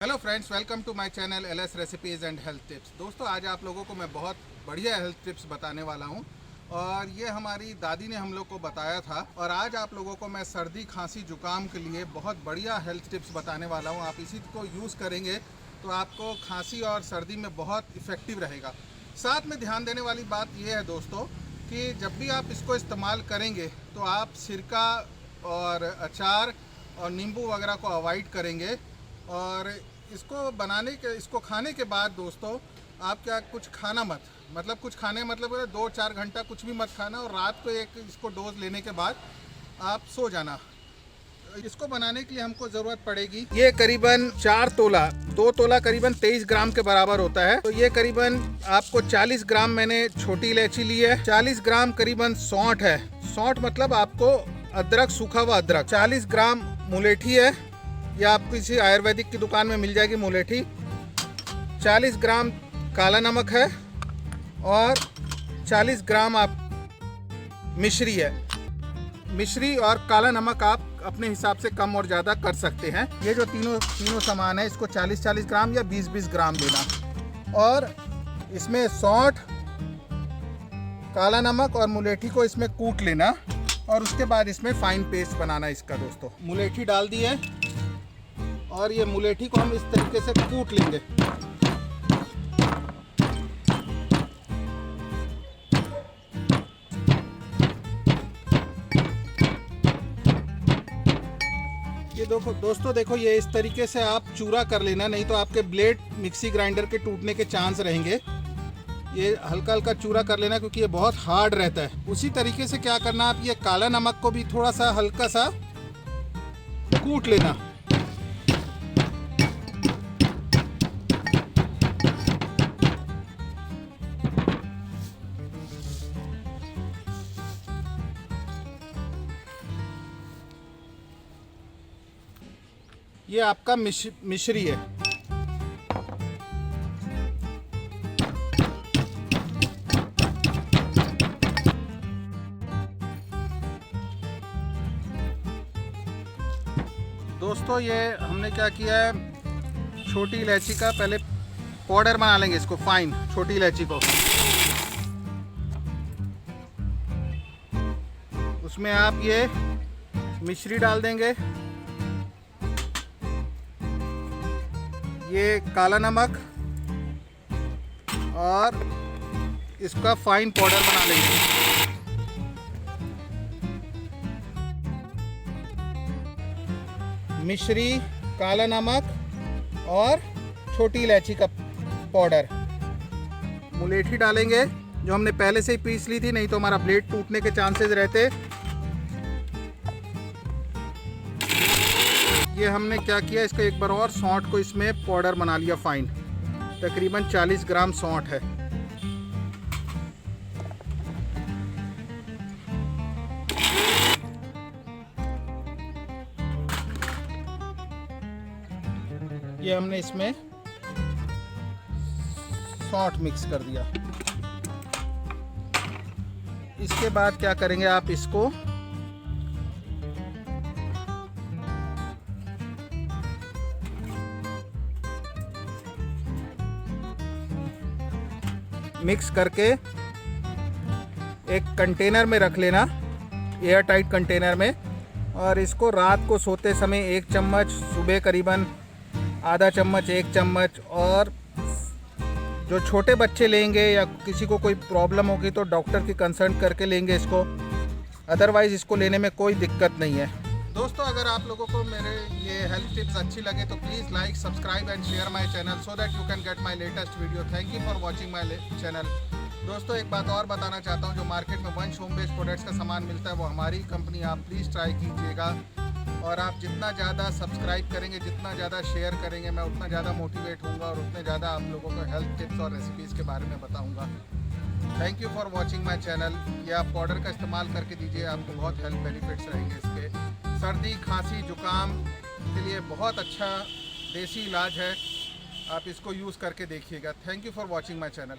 Hello friends, welcome to my channel LS recipes and health tips. दोस्तों, आज आप लोगों को मैं बहुत बढ़िया हेल्थ टिप्स बताने वाला हूं और ये हमारी दादी ने हम लोग को बताया था। और आज आप लोगों को मैं सर्दी, खांसी, जुकाम के लिए बहुत बढ़िया हेल्थ टिप्स बताने वाला हूं। आप इसी को यूज़ करेंगे तो आपको खांसी और सर्दी में बहुत इफ़ेक्टिव रहेगा। साथ में ध्यान देने वाली बात यह है दोस्तों कि जब भी आप इसको इस्तेमाल करेंगे तो आप सिरका और अचार और नींबू वगैरह को अवॉइड करेंगे। और इसको खाने के बाद दोस्तों आप क्या कुछ खाना मत, मतलब कुछ खाने मतलब 2-4 घंटा कुछ भी मत खाना और रात को इसको डोज लेने के बाद आप सो जाना। इसको बनाने के लिए हमको ज़रूरत पड़ेगी, ये करीबन 4 तोला, 2 तोला करीबन 23 ग्राम के बराबर होता है। तो ये करीबन आपको 40 ग्राम मैंने छोटी इलायची ली है, 40 ग्राम करीबन सौंठ है। सौंठ मतलब आपको अदरक, सूखा हुआ अदरक। 40 ग्राम मुलेठी है, या आपको किसी आयुर्वेदिक की दुकान में मिल जाएगी मुलेठी। 40 ग्राम काला नमक है और 40 ग्राम आप मिश्री है। मिश्री और काला नमक आप अपने हिसाब से कम और ज़्यादा कर सकते हैं। ये जो तीनों सामान है इसको 40-40 ग्राम या 20-20 ग्राम लेना। और इसमें सौंठ, काला नमक और मुलेठी को इसमें कूट लेना और उसके बाद इसमें फाइन पेस्ट बनाना इसका। दोस्तों, मुलेठी डाल दी है और ये मुलेठी को हम इस तरीके से कूट लेंगे। ये दोस्तों देखो, ये इस तरीके से आप चूरा कर लेना, नहीं तो आपके ब्लेड मिक्सी ग्राइंडर के टूटने के चांस रहेंगे। ये हल्का हल्का चूरा कर लेना क्योंकि ये बहुत हार्ड रहता है। उसी तरीके से क्या करना, आप ये काला नमक को भी थोड़ा सा हल्का सा कूट लेना। ये आपका मिश्री है। दोस्तों, ये हमने क्या किया है, छोटी इलायची का पहले पाउडर बना लेंगे इसको फाइन। छोटी इलायची को उसमें आप ये मिश्री डाल देंगे, ये काला नमक, और इसका फाइन पाउडर बना लेंगे। मिश्री, काला नमक और छोटी इलायची का पाउडर। मुलेठी डालेंगे जो हमने पहले से ही पीस ली थी, नहीं तो हमारा ब्लेड टूटने के चांसेस रहते। ये हमने क्या किया, इसका एक बार और सौंठ को इसमें पाउडर बना लिया फाइन। तकरीबन 40 ग्राम सौंठ है। ये हमने इसमें सौंठ मिक्स कर दिया। इसके बाद क्या करेंगे, आप इसको मिक्स करके एक कंटेनर में रख लेना, एयर टाइट कंटेनर में। और इसको रात को सोते समय 1 चम्मच, सुबह करीबन आधा चम्मच, 1 चम्मच। और जो छोटे बच्चे लेंगे या किसी को कोई प्रॉब्लम होगी तो डॉक्टर की कंसल्ट करके लेंगे इसको, अदरवाइज़ इसको लेने में कोई दिक्कत नहीं है। दोस्तों, अगर आप लोगों को मेरे ये हेल्थ टिप्स अच्छी लगे तो please like, subscribe and share my channel so that you can get my latest video. Thank you for watching my channel. दोस्तों, एक बात और बताना चाहता हूँ, जो मार्केट में वंश होम बेस्ड प्रोडक्ट्स का सामान मिलता है वो हमारी कंपनी, आप प्लीज़ ट्राई कीजिएगा। और आप जितना ज़्यादा सब्सक्राइब करेंगे, जितना ज़्यादा शेयर करेंगे, मैं उतना ज़्यादा मोटिवेट होऊंगा और उतने ज़्यादा आप लोगों को हेल्थ टिप्स और रेसिपीज़ के बारे में बताऊंगा। Thank you for watching my channel. ये आप पाउडर का इस्तेमाल करके दीजिए, आपको बहुत हेल्थ बेनिफिट्स रहेंगे इसके। सर्दी, खांसी, जुकाम के लिए बहुत अच्छा देसी इलाज है, आप इसको यूज़ करके देखिएगा। Thank you for watching my channel.